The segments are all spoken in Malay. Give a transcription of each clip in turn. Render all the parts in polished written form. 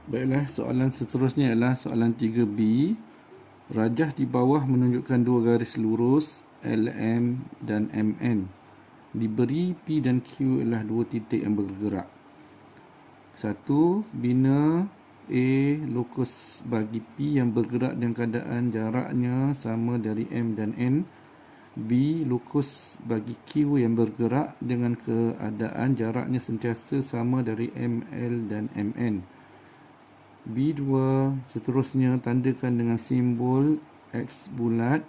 Baiklah, soalan seterusnya ialah soalan 3B. Rajah di bawah menunjukkan dua garis lurus LM dan MN. Diberi P dan Q ialah dua titik yang bergerak. Satu, bina A lokus bagi P yang bergerak dengan keadaan jaraknya sama dari M dan N. B lokus bagi Q yang bergerak dengan keadaan jaraknya sentiasa sama dari ML dan MN. B2 seterusnya tandakan dengan simbol X bulat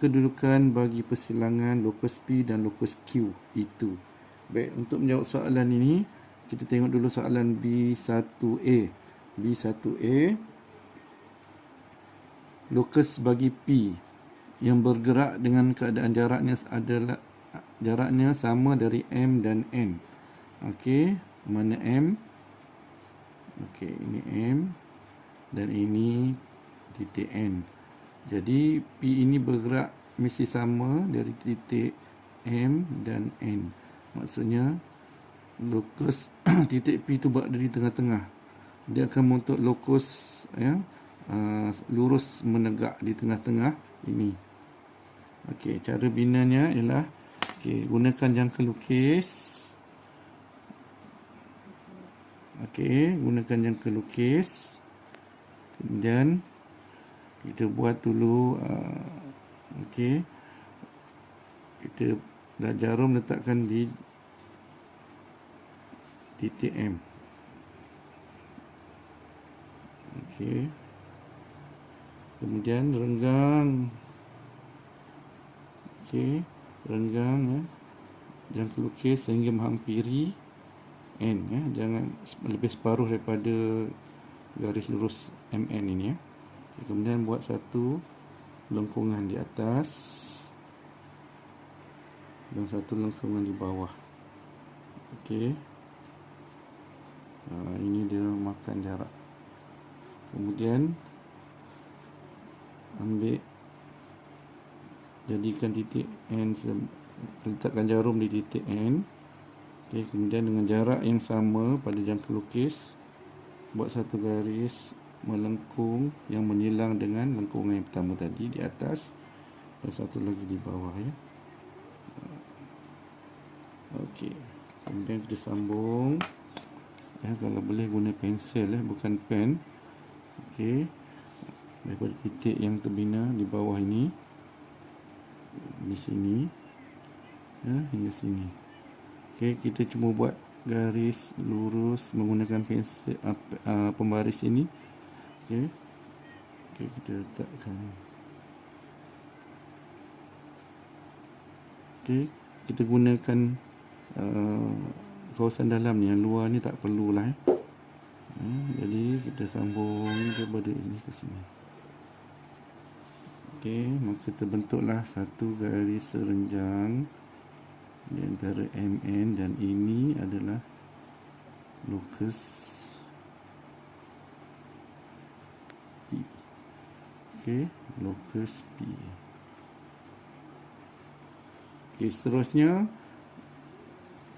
kedudukan bagi persilangan lokus P dan lokus Q itu. Baik, untuk menjawab soalan ini, kita tengok dulu soalan B1A. B1A, lokus bagi P yang bergerak dengan keadaan jaraknya sama dari M dan N. Okey, mana M? Okey, ini M dan ini titik N. Jadi P ini bergerak mesti sama dari titik M dan N. Maksudnya lokus titik P itu berada di tengah-tengah. Dia akan membentuk lokus lurus menegak di tengah-tengah ini. Okey, cara binanya ialah gunakan jangka lukis. Okey, gunakan jangka lukis. Kemudian kita buat dulu okey. Kita dah jarum letakkan di titik M. Okey. Kemudian renggang. Okey, renggang jangka lukis sehingga menghampiri N jangan lebih separuh daripada garis lurus MN ini Okay, kemudian buat satu lengkungan di atas dan satu lengkungan di bawah. Okey. Ini dia makan jarak. Kemudian jadikan titik N, letakkan jarum di titik N. Okey, kemudian dengan jarak yang sama pada jangka lukis, buat satu garis melengkung yang menyilang dengan lengkungan yang pertama tadi di atas dan satu lagi di bawah Okey, kemudian kita sambung kalau boleh guna pensel bukan pen. Okey, daripada titik yang terbina di bawah ini di sini hingga sini. Okey, kita cuma buat garis lurus menggunakan pensel pembaris ini. Okey, kita letakkan. Okey, kita gunakan kawasan dalam ni, yang luar ni tak perlulah jadi kita sambung daripada ini ke sini. Okey, maka terbentuklah satu garis serenjang di antara MN dan ini adalah lokus P. Okey, lokus P. Okey, seterusnya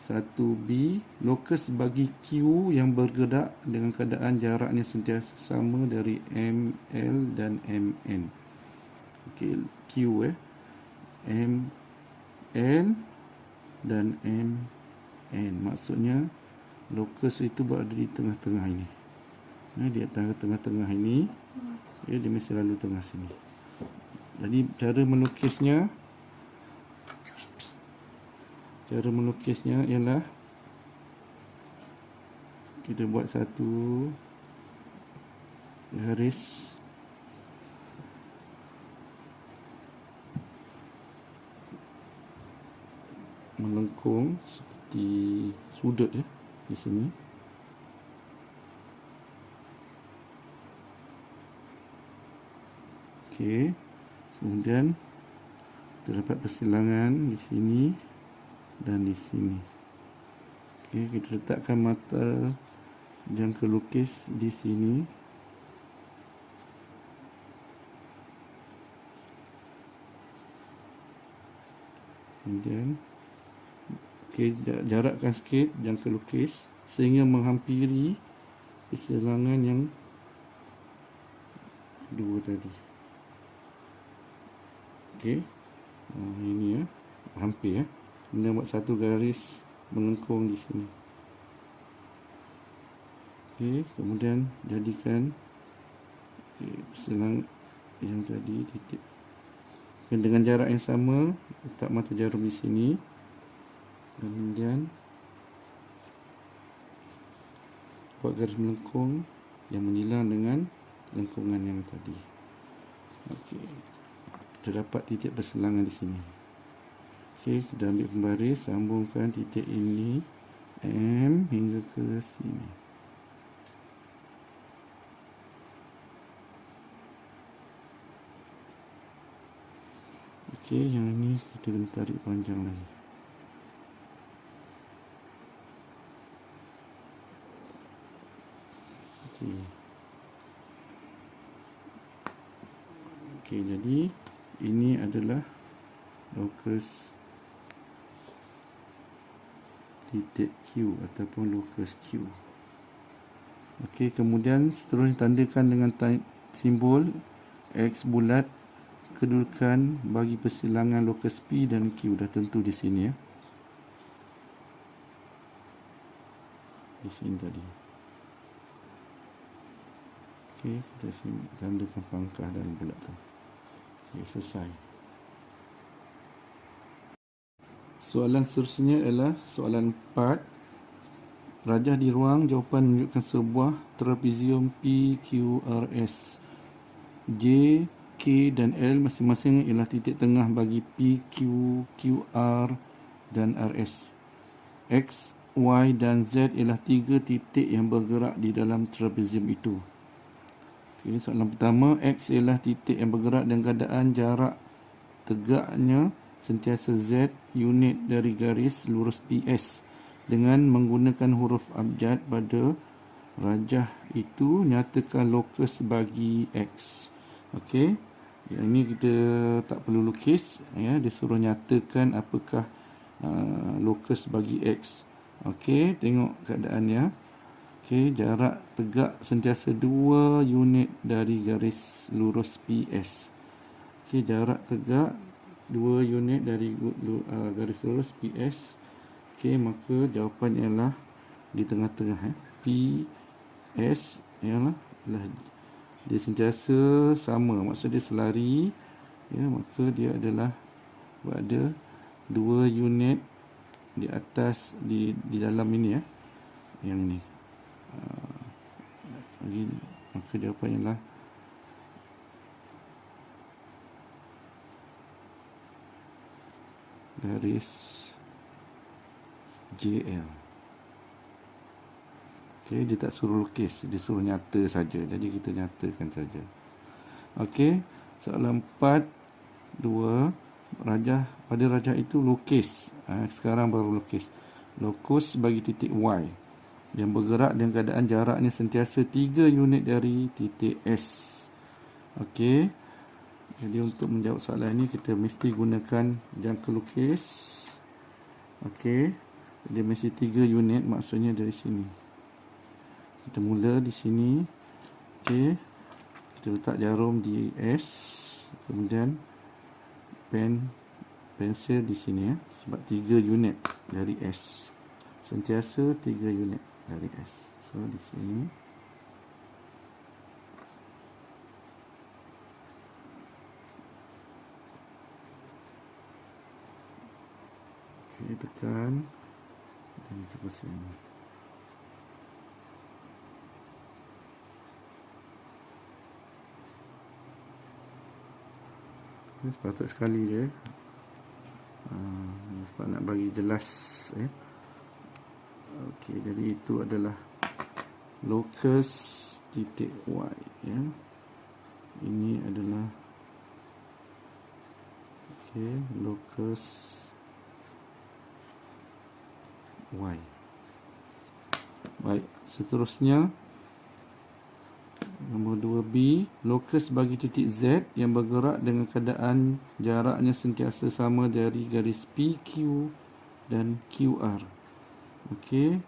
1B, lokus bagi Q yang bergerak dengan keadaan jaraknya sentiasa sama dari ML dan MN. Okey, Q ML dan MN. Maksudnya lokus itu berada di tengah-tengah ini. Di atas tengah-tengah ini, dia mesti lalu tengah sini. Jadi cara melukisnya ialah kita buat satu garis melengkung seperti sudut di sini. Okey, kemudian terdapat persilangan di sini dan di sini. Okey, kita letakkan mata jangka lukis di sini. Kemudian jarakkan sikit jangka lukis sehingga menghampiri persilangan yang dua tadi. Okey. Ini ya, hampir ya. Kemudian buat satu garis melengkung di sini. Okey, kemudian jadikan persilangan yang tadi titik. Dan dengan jarak yang sama, letak mata jarum di sini. Kemudian buat garis melengkung yang menyilang dengan lengkungan yang tadi. Okey. Terdapat titik persilangan di sini. Okey, kita ambil pembaris, sambungkan titik ini M hingga ke sini. Okey, yang ini kita kena tarik panjang lagi. Okey. Okey, jadi ini adalah locus titik Q ataupun locus Q. Okey, kemudian seterusnya tandakan dengan simbol X bulat kedudukan bagi persilangan locus P dan Q. Dah tentu di sini ya. Di sini tadi. Okey, kita tandakan pangkah dan bulat tu. Okey, selesai. Soalan seterusnya adalah soalan 4. Rajah di ruang jawapan menunjukkan sebuah trapezium PQRS. J, K dan L masing-masing ialah titik tengah bagi PQ, QR dan RS. X, Y dan Z ialah tiga titik yang bergerak di dalam trapezium itu. Okay, soalan pertama, X ialah titik yang bergerak dengan keadaan jarak tegaknya sentiasa Z unit dari garis lurus PS. Dengan menggunakan huruf abjad pada rajah itu, nyatakan lokus bagi X. Okey, yang ini kita tak perlu lukis ya, dia suruh nyatakan apakah lokus bagi X. Okey, tengok keadaannya. Okey, jarak tegak sentiasa 2 unit dari garis lurus PS. Okey, jarak tegak 2 unit dari garis lurus PS. Okey, maka jawapannya ialah di tengah-tengah PS ialah dia sentiasa sama, maksud dia selari ya, maka dia adalah berada 2 unit di atas di dalam ini ya, yang ini maka jawapannya ialah garis JL. Okey, dia tak suruh lukis, dia suruh nyata saja. Jadi kita nyatakan saja. Okey, soalan 4 2, rajah pada rajah itu lukis. Sekarang baru lukis. Lokus bagi titik Y yang bergerak dengan keadaan jaraknya sentiasa 3 unit dari titik S. Okey. Jadi untuk menjawab soalan ini kita mesti gunakan jangka lukis. Okey. Dia mesti 3 unit, maksudnya dari sini. Kita mula di sini. Okey. Kita letak jarum di S. Kemudian pensel di sini ya. Sebab 3 unit dari S. Sentiasa 3 unit dari S. So di sini. Okey, tekan. Dan terus ini. Ini sepatut sekali je. Sebab nak bagi jelas ya. Okey, jadi itu adalah lokus titik Y ya. Ini adalah lokus Y. Baik, seterusnya nombor 2B, lokus bagi titik Z yang bergerak dengan keadaan jaraknya sentiasa sama dari garis PQ dan QR. Okey,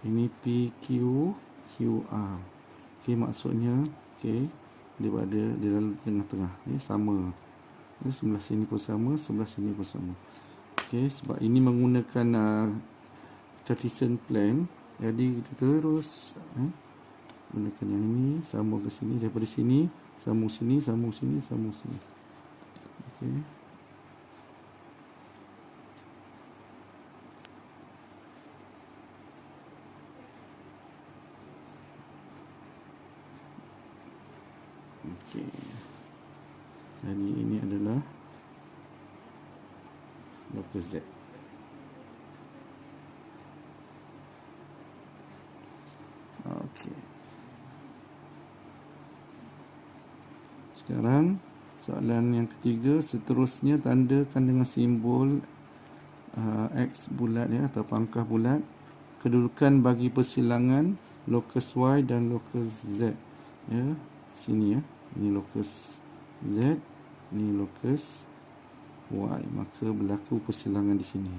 ini PQ, QR. Okey, maksudnya okey, dia berada di dalam tengah-tengah. Sama. Sebelah sini pun sama, sebelah sini pun sama. Okey, sebab ini menggunakan Cartesian plan, jadi kita terus gunakan yang ini, sambung ke sini, daripada sini sambung sini, sambung sini, sambung sini. Okey. Okey. Jadi ini adalah locus Z. Okey. Sekarang soalan yang ketiga, seterusnya tandakan dengan simbol X bulat atau pangkah bulat kedudukan bagi persilangan locus Y dan locus Z. Sini ini locus Z, ini locus Y, maka berlaku persilangan di sini.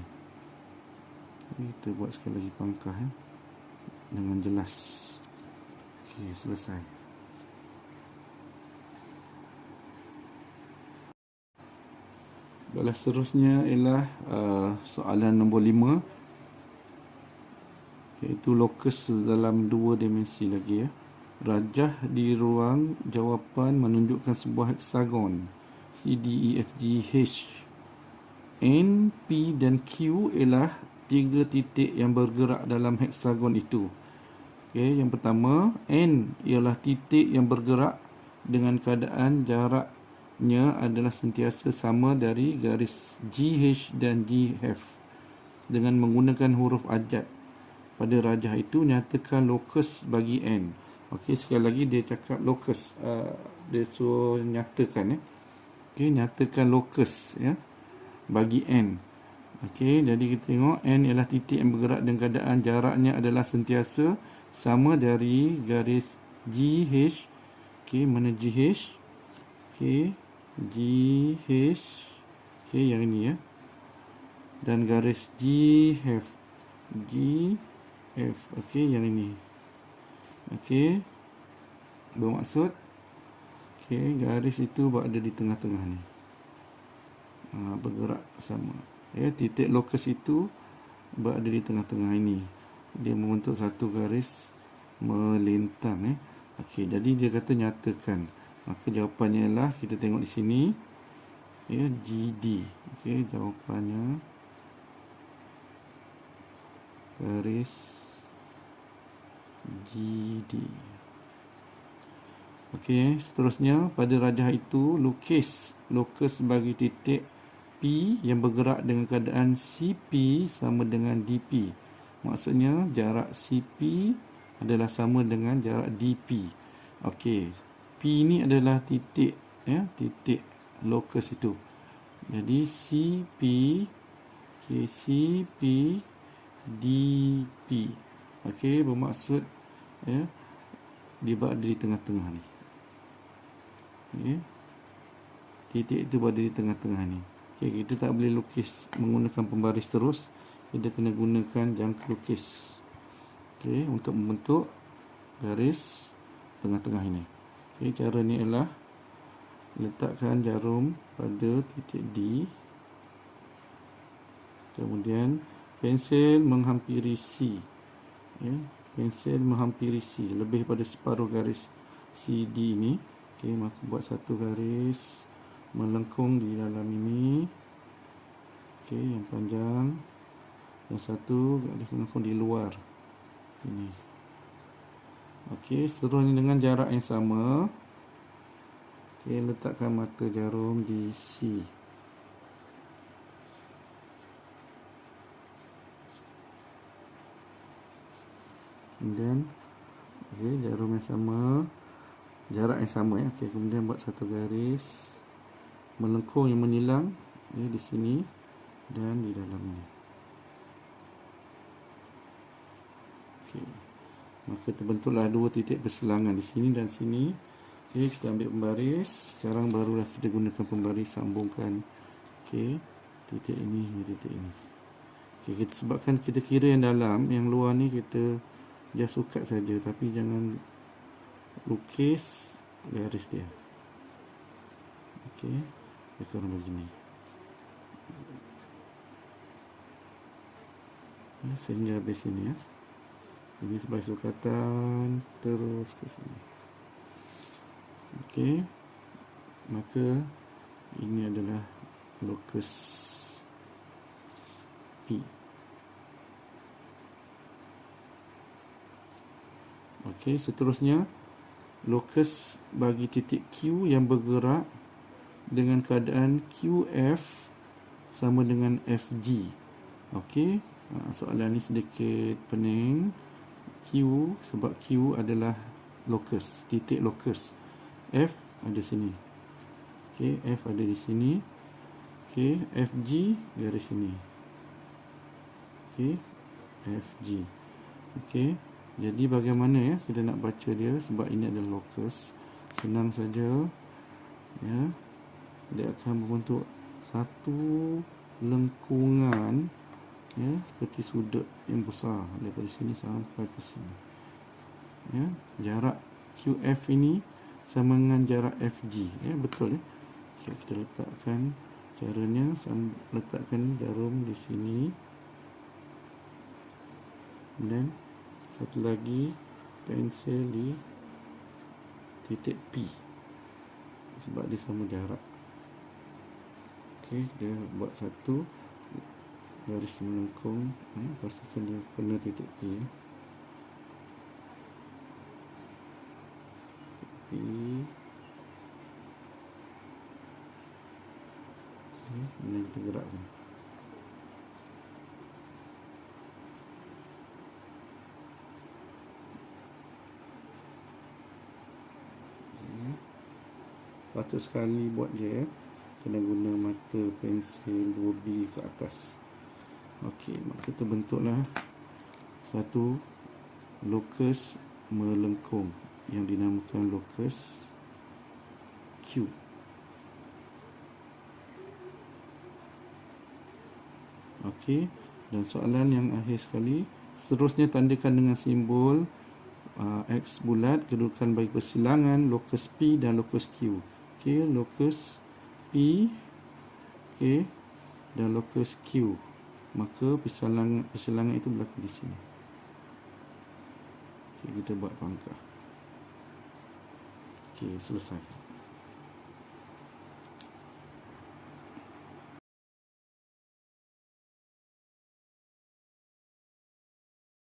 Kita buat sekali lagi pangkah dengan jelas. Okey, selesai. Baiklah, seterusnya ialah soalan nombor 5, iaitu locus dalam 2 dimensi lagi. Rajah di ruang jawapan menunjukkan sebuah heksagon C, D, E, F, G, H. N, P dan Q ialah 3 titik yang bergerak dalam heksagon itu. Okey, yang pertama, N ialah titik yang bergerak dengan keadaan jaraknya adalah sentiasa sama dari garis GH dan GF dengan menggunakan huruf abjad. Pada rajah itu, nyatakan locus bagi N. Okey, sekali lagi dia cakap locus. Dia suruh nyatakan. Okey, nyatakan locus bagi N. Okey, jadi kita tengok N ialah titik yang bergerak dengan keadaan jaraknya adalah sentiasa sama dari garis GH. Okey, mana GH? Okey, GH. Okey, yang ini dan garis GF. GF. Okey, yang ini. Okey, bermaksud garis itu berada di tengah-tengah ni, bergerak sama. Titik locus itu berada di tengah-tengah ini, dia membentuk satu garis melintang. Okey, jadi dia kata nyatakan, maka jawapannya ialah kita tengok di sini, GD. Okey, jawapannya garis GD. Okey, seterusnya pada rajah itu locus bagi titik P yang bergerak dengan keadaan CP sama dengan DP. Maksudnya jarak CP adalah sama dengan jarak DP. Okey, P ini adalah titik titik locus itu. Jadi CP CP DP. Okey, bermaksud dia berada di tengah-tengah ni. Titik itu berada di tengah-tengah ni. Okey, kita tak boleh lukis menggunakan pembaris terus. Kita kena gunakan jangka lukis. Okey, untuk membentuk garis tengah-tengah ini. Okey, cara ni ialah letakkan jarum pada titik D. Kemudian pensel menghampiri C. Pensel menghampiri C lebih pada separuh garis CD ini. Okey, maka buat satu garis melengkung di dalam ini. Okey, yang panjang, dan satu garis melengkung di luar ini. Okey, seterusnya dengan jarak yang sama. Okey, letakkan mata jarum di C. Kemudian jarum yang sama, jarak yang sama Okey, kemudian buat satu garis melengkung yang menyilang di sini dan di dalam ini. Okey, maka terbentuklah dua titik persilangan di sini dan sini. Okey, kita ambil pembaris. Sekarang barulah kita gunakan pembaris sambungkan titik ini dengan titik ini. Okey, kita sebabkan kita kira yang dalam, yang luar ni kita just ukat saja, tapi jangan lukis garis dia. Okey, dia kurang begini. Sehingga habis sini ya. Ini sebagai sukatan terus ke sini. Okey, maka ini adalah locus P. Okey, seterusnya locus bagi titik Q yang bergerak dengan keadaan QF sama dengan FG. Okey, soalan ni sedikit pening. Q, sebab Q adalah locus, titik locus. F ada sini. Okey, F ada di sini. Okey, FG garis sini. Okey, FG. Okey, jadi bagaimana ya kita nak baca dia, sebab ini adalah locus. Senang saja ya. Dia akan membentuk satu lengkungan ya, seperti sudut yang besar daripada sini sampai ke sini ya. Jarak QF ini sama dengan jarak FG ya, betul ya. Okay, kita letakkan caranya, letakkan jarum di sini dan satu lagi pensel di titik P sebab dia sama jarak. Okey, dia buat satu garis melengkung, pastikan dia kena titik P. P. Ini kita gerakkan. Patut sekali buat je ya. Kena guna mata pensel 2B ke atas. Okey, maka terbentuklah satu locus melengkung yang dinamakan locus Q. Okey, dan soalan yang akhir sekali, seterusnya tandakan dengan simbol X bulat kedudukan bagi persilangan locus P dan locus Q. Okey, locus P, okey, dan locus Q. Maka persilangan itu berlaku di sini. Okey, kita buat pangkah. Okey, selesai.